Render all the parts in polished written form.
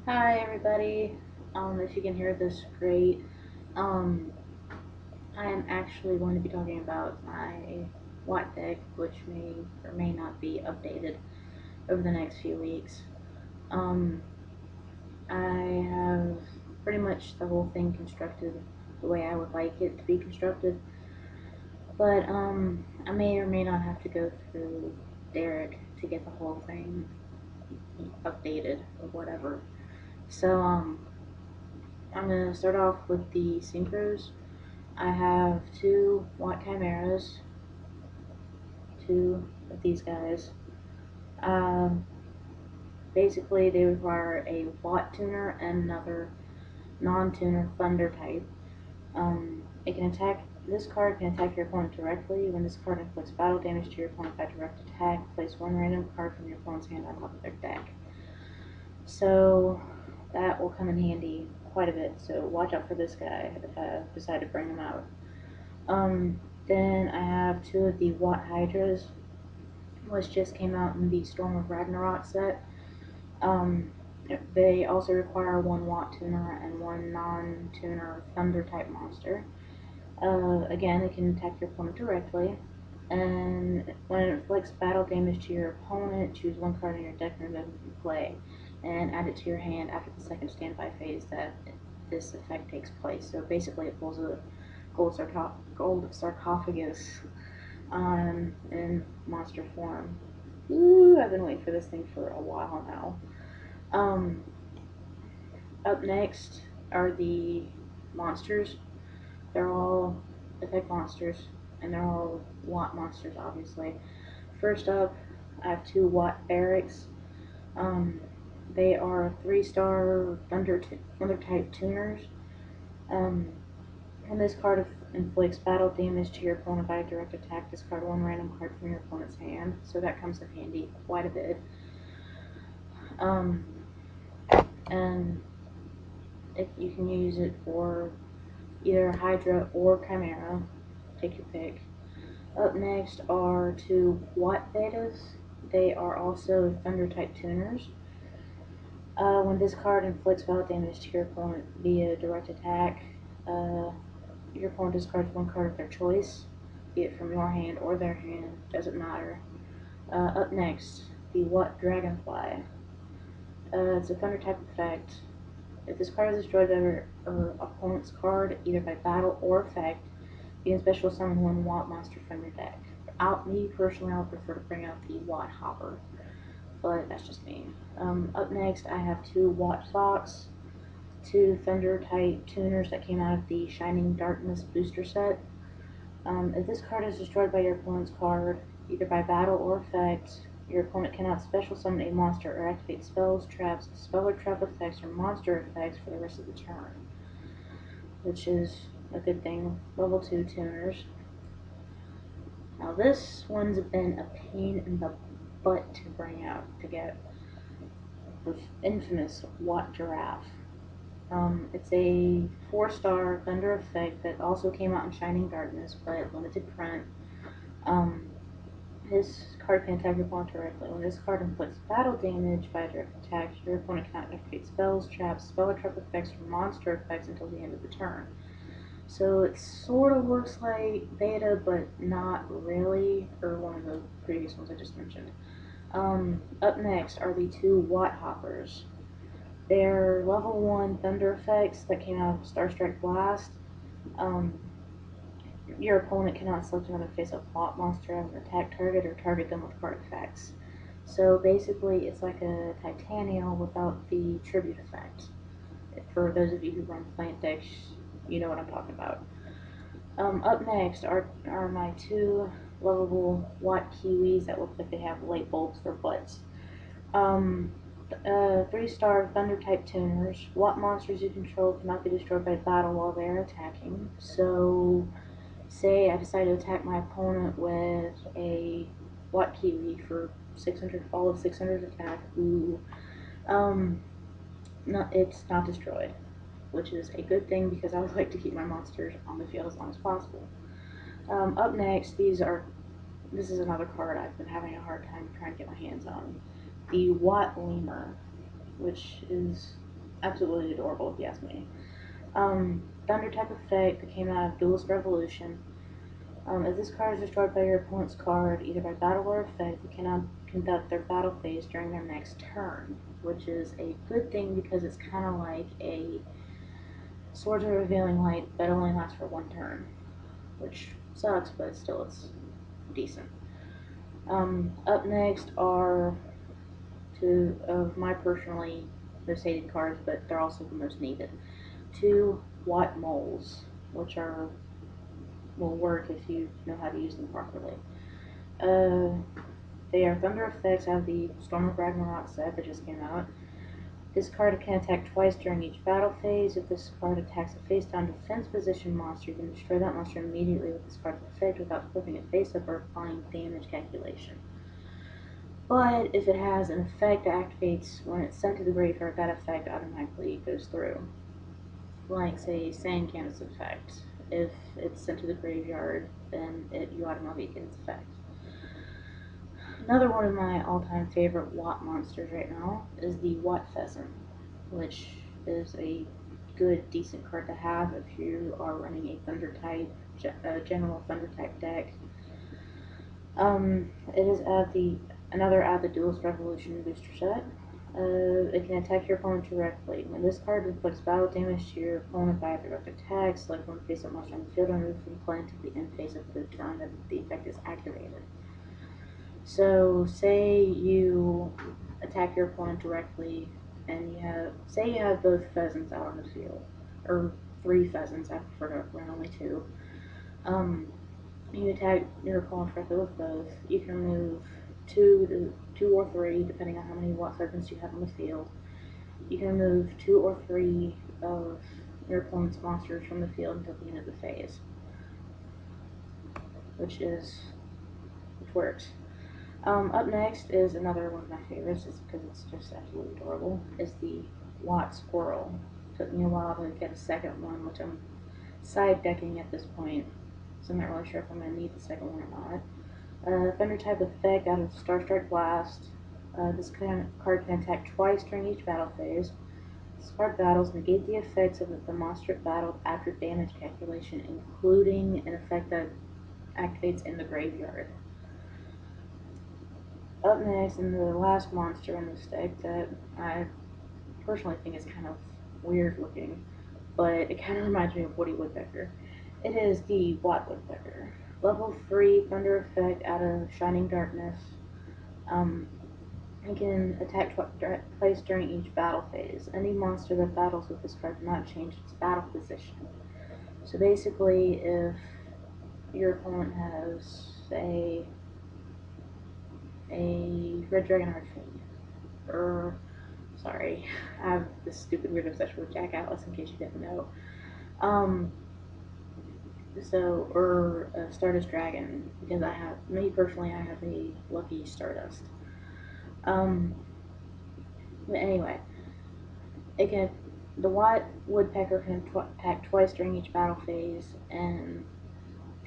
Hi everybody. If you can hear this, great. Um, I am actually going to be talking about my Watt deck, which may or may not be updated over the next few weeks. Um, I have pretty much the whole thing constructed the way I would like it to be constructed, but I may or may not have to go through Derek to get the whole thing updated or whatever. So I'm gonna start off with the synchros. I have two Watt Chimeras, two of these guys. Um, Basically, they require a Watt tuner and another non-tuner Thunder type. It can attack. This card can attack your opponent directly. When this card inflicts battle damage to your opponent by direct attack, place one random card from your opponent's hand on top of their deck. So that will come in handy quite a bit. So watch out for this guy if I decide to bring him out. Then I have two of the Watt Hydras, which just came out in the Storm of Ragnarok set. Um, they also require one Watt tuner and one non-tuner Thunder type monster. Again, it can attack your opponent directly. And when it inflicts battle damage to your opponent, choose one card in your deck from you play, and add it to your hand after the second standby phase that this effect takes place. So basically, it pulls a gold sarcophagus in monster form. Ooh, I've been waiting for this thing for a while now. Um, Up next are the monsters. They're all effect monsters, and they're all Watt monsters, obviously. First up, I have two Watt Barracks. Um, they are 3-star Thunder type tuners. Um, When this card inflicts battle damage to your opponent by a direct attack, discard one random card from your opponent's hand. So that comes in handy quite a bit. Um, and you can use it for either Hydra or Chimera. Take your pick. Up next are two Watt Betas. They are also Thunder type tuners. When this card inflicts battle damage to your opponent via direct attack, uh, your opponent discards one card of their choice, be it from your hand or their hand, doesn't matter. Up next, the Watt Dragonfly. It's a Thunder type effect. If this card is destroyed by your opponent's card, either by battle or effect, you can special summon one Watt monster from your deck. Me personally, I would prefer to bring out the Watt Hopper, but that's just me. Up next, I have two Watt Fox, two Thunder type tuners that came out of the Shining Darkness booster set. If this card is destroyed by your opponent's card, either by battle or effect, your opponent cannot special summon a monster or activate spells, traps, spell or trap effects, or monster effects for the rest of the turn, which is a good thing. Level 2 tuners. Now this one's been a pain in the butt to bring out to get the infamous Watt Giraffe. It's a 4-star Thunder effect that also came out in Shining Darkness, but limited print. Um, This card can attack your opponent directly. When this card inflicts battle damage by a direct attack, your opponent cannot activate spells, traps, spell or trap effects, or monster effects until the end of the turn. So it sort of works like beta, but not really, or one of the previous ones I just mentioned. Up next are the two Watt Hoppers. They're level 1 thunder effects that came out of Starstrike Blast. Um, your opponent cannot select another face-up Watt monster as an attack target or target them with card effects. So basically, it's like a Titanial without the tribute effect. For those of you who run plant decks, you know what I'm talking about. Up next are my two lovable Watt Kiwis that look like they have light bulbs for butts. Um, 3-star Thunder type tuners. Watt monsters you control cannot be destroyed by battle while they are attacking. So, say I decide to attack my opponent with a Watt Kiwi for 600, all of 600 attack. Ooh. Um, it's not destroyed, which is a good thing because I would like to keep my monsters on the field as long as possible. Up next, this is another card I've been having a hard time trying to get my hands on. The Watt Lemur, which is absolutely adorable if you ask me. Thunder type effect that came out of Duelist Revolution. If this card is destroyed by your opponent's card, either by battle or effect, they cannot conduct their battle phase during their next turn, which is a good thing because it's kind of like a Swords of Revealing Light that only lasts for one turn, which sucks, but still it's decent. Up next are two of my personally most hated cards, but they're also the most needed. Two Watt Moles, which will work if you know how to use them properly. They are thunder effects out of the Storm of Ragnarok set that just came out. This card can attack twice during each battle phase. If this card attacks a face-down defense position monster, you can destroy that monster immediately with this card's effect without flipping it face-up or applying damage calculation. But if it has an effect that activates when it's sent to the graveyard, that effect automatically goes through. Like, say, Sand Cannon's effect. If it's sent to the graveyard, then you automatically get its effect. Another one of my all-time favorite Watt monsters right now is the Watt Pheasant, which is a good, decent card to have if you are running a Thunder type, general Thunder type deck. It is another out of the Duelist Revolution booster set. It can attack your opponent directly. When this card inflicts battle damage to your opponent by a direct attack, select one face-up monster on the field and move from play until the end phase of the turn that the effect is activated. So, say you attack your opponent directly, and say you have both pheasants out on the field, or 3 pheasants. I prefer to run only 2. You attack your opponent directly with both. You can remove 2 or 3, depending on how many Watt pheasants you have on the field. You can remove 2 or 3 of your opponent's monsters from the field until the end of the phase, which works. Up next is another one of my favorites, just because it's just absolutely adorable, is the Watt Squirrel. Took me a while to get a second one, which I'm side decking at this point, so I'm not really sure if I'm going to need the second one or not. Thunder type effect out of Starstrike Blast. This card can attack twice during each battle phase. Start battles, negate the effects of the monster battled after damage calculation, including an effect that activates in the graveyard. Up next, and the last monster in this deck that I personally think is kind of weird looking, but it kind of reminds me of Woody Woodpecker. It is the Watt Woodpecker. Level 3 Thunder effect out of Shining Darkness. It can attack twice during each battle phase. Any monster that battles with this card cannot change its battle position. So basically, if your opponent has, say, a Red Dragon Archfiend, or, sorry, I have this stupid weird obsession with Jack Atlas in case you didn't know. Or a Stardust Dragon, because me personally, I have a Lucky Stardust. But anyway, the Watt Woodpecker can attack twice during each battle phase, and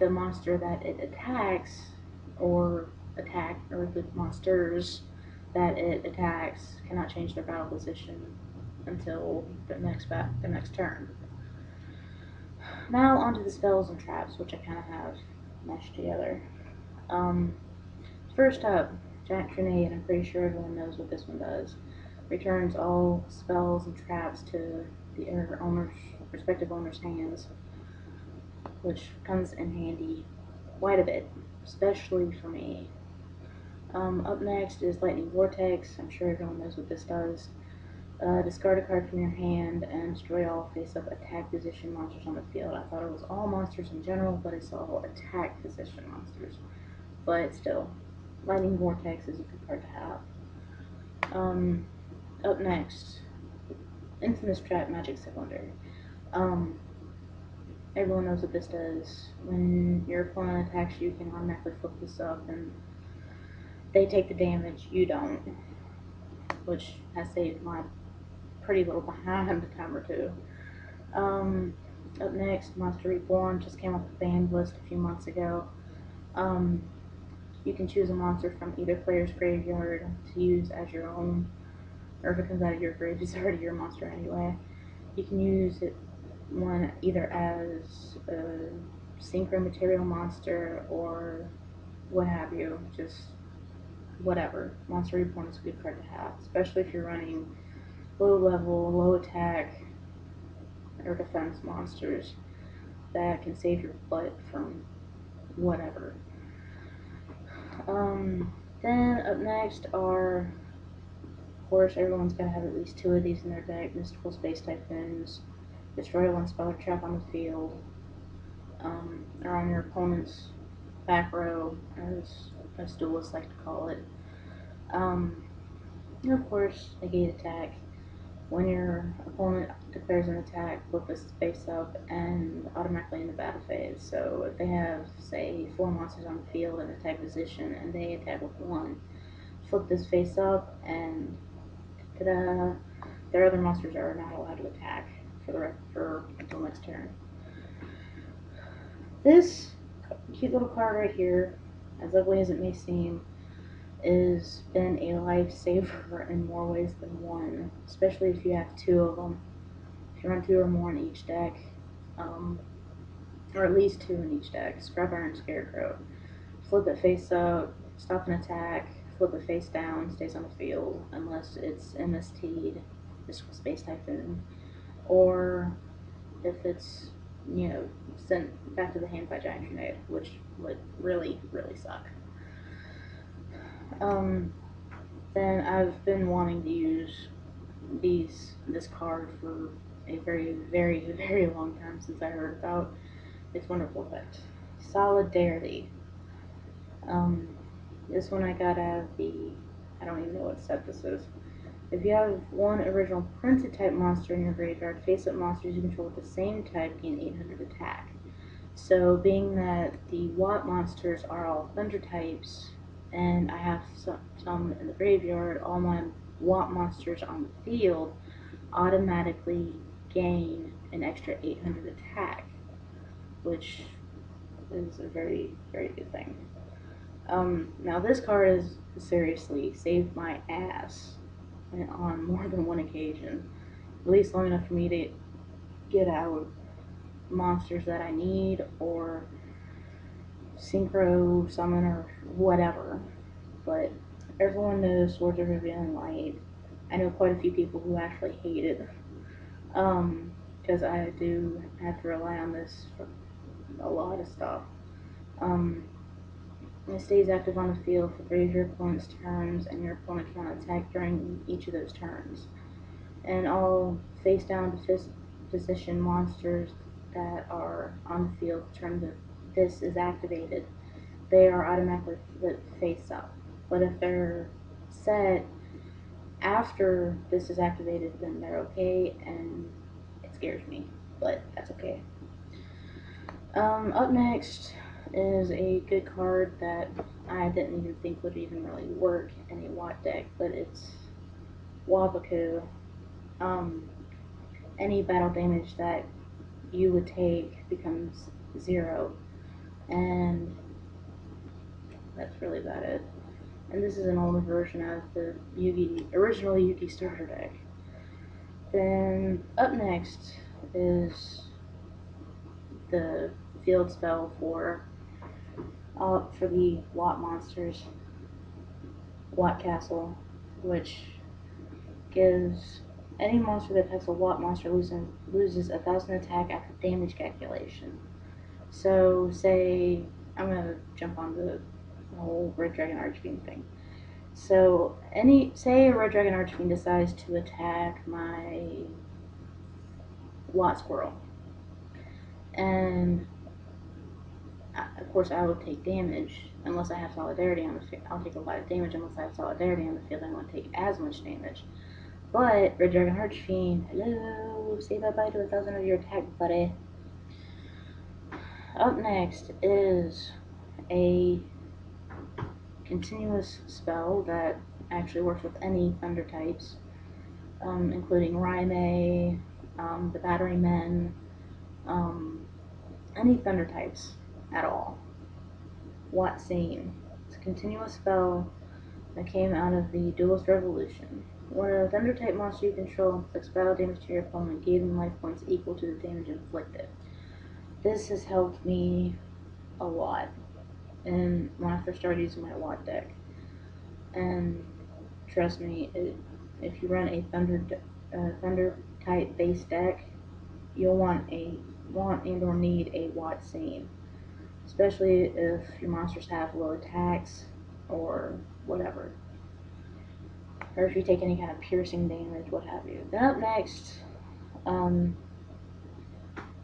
the monster that it attacks, or the monsters that it attacks cannot change their battle position until the next turn. Now onto the spells and traps, which I kind of have meshed together. First up, Giant Grenade. I'm pretty sure everyone knows what this one does. Returns all spells and traps to the respective owner's hands, which comes in handy quite a bit, especially for me. Up next is Lightning Vortex. I'm sure everyone knows what this does. Discard a card from your hand and destroy all face-up attack position monsters on the field. I thought it was all monsters in general, but it's all attack position monsters. But still, Lightning Vortex is a good card to have. Up next, Infamous Trap Magic Cylinder. Everyone knows what this does. When your opponent attacks you, you can automatically flip this up, and they take the damage, you don't, which has saved my pretty little behind a time or two. Up next, Monster Reborn just came off the banned list a few months ago. You can choose a monster from either player's graveyard to use as your own, or if it comes out of your grave, it's already your monster anyway. You can use it one either as a synchro material monster or what have you, just whatever. Monster Reborn is a good card to have, especially if you're running low level, low attack, or defense monsters that can save your butt from whatever. Then up next are, of course, everyone's got to have at least 2 of these in their deck. Mystical Space Typhoons. Destroy 1 spell or trap on the field, or on your opponent's back row, as duelists like to call it. And of course, negate attack. When your opponent declares an attack, flip this face up and automatically in the battle phase. So if they have, say, 4 monsters on the field in attack position and they attack with 1, flip this face up and ta-da, their other monsters are not allowed to attack for until next turn. This cute little card right here, as ugly as it may seem, has been a lifesaver in more ways than one, especially if you have 2 of them. If you run 2 or more in each deck, or at least 2 in each deck, Scrap Iron Scarecrow. Flip it face up, stop an attack, flip it face down, stays on the field, unless it's MST'd, Mystical Space Typhoon, or if it's, sent back to the hand by Giant Grenade, which would really, really suck. Then I've been wanting to use this card for a very, very, very long time since I heard about its wonderful effect. Solidarity. This one I got out of I don't even know what set this is. If you have 1 original printed type monster in your graveyard, face-up monsters you control with the same type gain 800 attack. So being that the Watt monsters are all thunder types, and I have some in the graveyard, all my Watt monsters on the field automatically gain an extra 800 attack, which is a very, very good thing. Now this card has seriously saved my ass on more than one occasion, at least long enough for me to get out monsters that I need, or synchro summon, or whatever. But everyone knows Swords of Revealing Light. I know quite a few people who actually hate it, because I do have to rely on this for a lot of stuff. It stays active on the field for 3 of your opponent's turns, and your opponent cannot attack during each of those turns. And all face down position monsters that are on the field turn that this is activated, they are automatically flipped face up. But if they're set after this is activated, then they're okay, and it scares me, but that's okay. Up next is a good card that I didn't even think would even really work in a Watt deck, but it's Waboku. Any battle damage that you would take becomes 0, and that's really about it. And this is an older version of the original Yugi starter deck. Then up next is the field spell for the Watt monsters, Watt Castle, which gives any monster that attacks a Watt monster loses 1,000 attack after damage calculation. So say, I'm going to jump on the whole Red Dragon Archfiend thing. So say a Red Dragon Archfiend decides to attack my Watt Squirrel, and of course I will take damage unless I have Solidarity on the field. I'll take a lot of damage unless I have Solidarity on the field. I won't take as much damage. But Red Dragon Archfiend, hello, say bye-bye to 1,000 of your attack, buddy. Up next is a continuous spell that actually works with any thunder types, including Raimei, the Battery Men, any thunder types at all. Watt Scene. It's a continuous spell that came out of the Duelist Revolution. When a Thunder type monster you control inflicts battle damage to your opponent, give them life points equal to the damage inflicted. This has helped me a lot, and when I first started using my Watt deck. And trust me, if you run a Thunder type base deck, you'll want and or need a Watt Scene, especially if your monsters have low attacks or whatever, or if you take any kind of piercing damage, what have you. Then up next,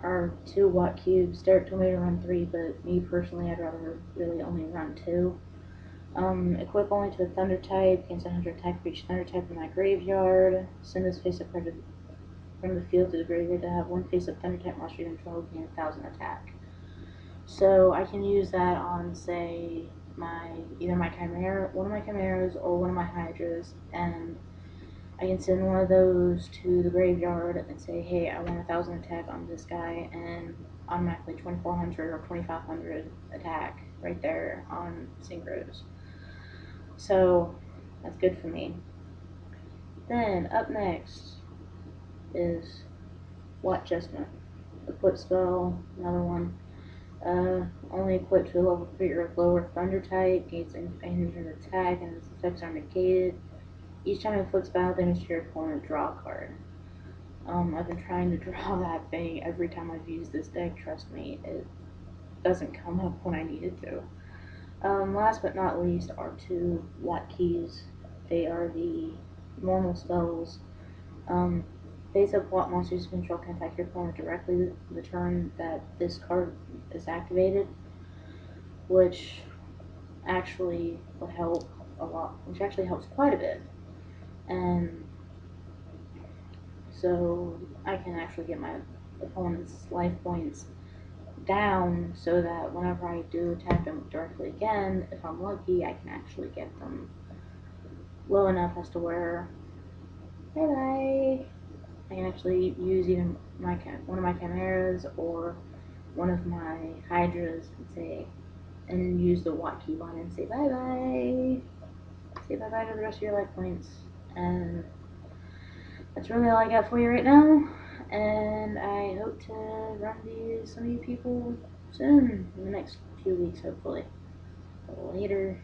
are 2 Watt cubes. Derek told me to run 3, but me personally, I'd rather really only run 2. Equip only to a Thunder type, gains 100 attack for each Thunder type in my graveyard. Send this face-up card from the field to the graveyard to have 1 face-up Thunder type monster you control gain 1,000 attack. So I can use that on, say, either my Chimera, one of my Chimeras, or one of my Hydras, and I can send one of those to the graveyard and say, hey, I want 1,000 attack on this guy, and automatically 2,400 or 2,500 attack right there on Synchros. So that's good for me. Then up next is Watt Chestnut. Equip spell, another one. Only equipped to a level 3 or lower Thunder type, gains advantage of attack, and its effects are negated. Each time it inflicts battle damage to your opponent, draw a card. I've been trying to draw that thing every time I've used this deck. Trust me, it doesn't come up when I need it to. Last but not least are 2 Watt Keys. They are the normal spells. Face-up Watt monsters you control can attack your opponent directly the turn that this card is activated, which actually would help a lot, which actually helps quite a bit. And so I can actually get my opponent's life points down so that whenever I do attack them directly again, if I'm lucky, I can actually get them low enough as to where, bye-bye, I can actually use either one of my Chimeras or one of my Hydras and use the Watt key on and say bye-bye. Say bye-bye to the rest of your life points. And that's really all I got for you right now. And I hope to run these some of you people soon, in the next few weeks, hopefully. Later.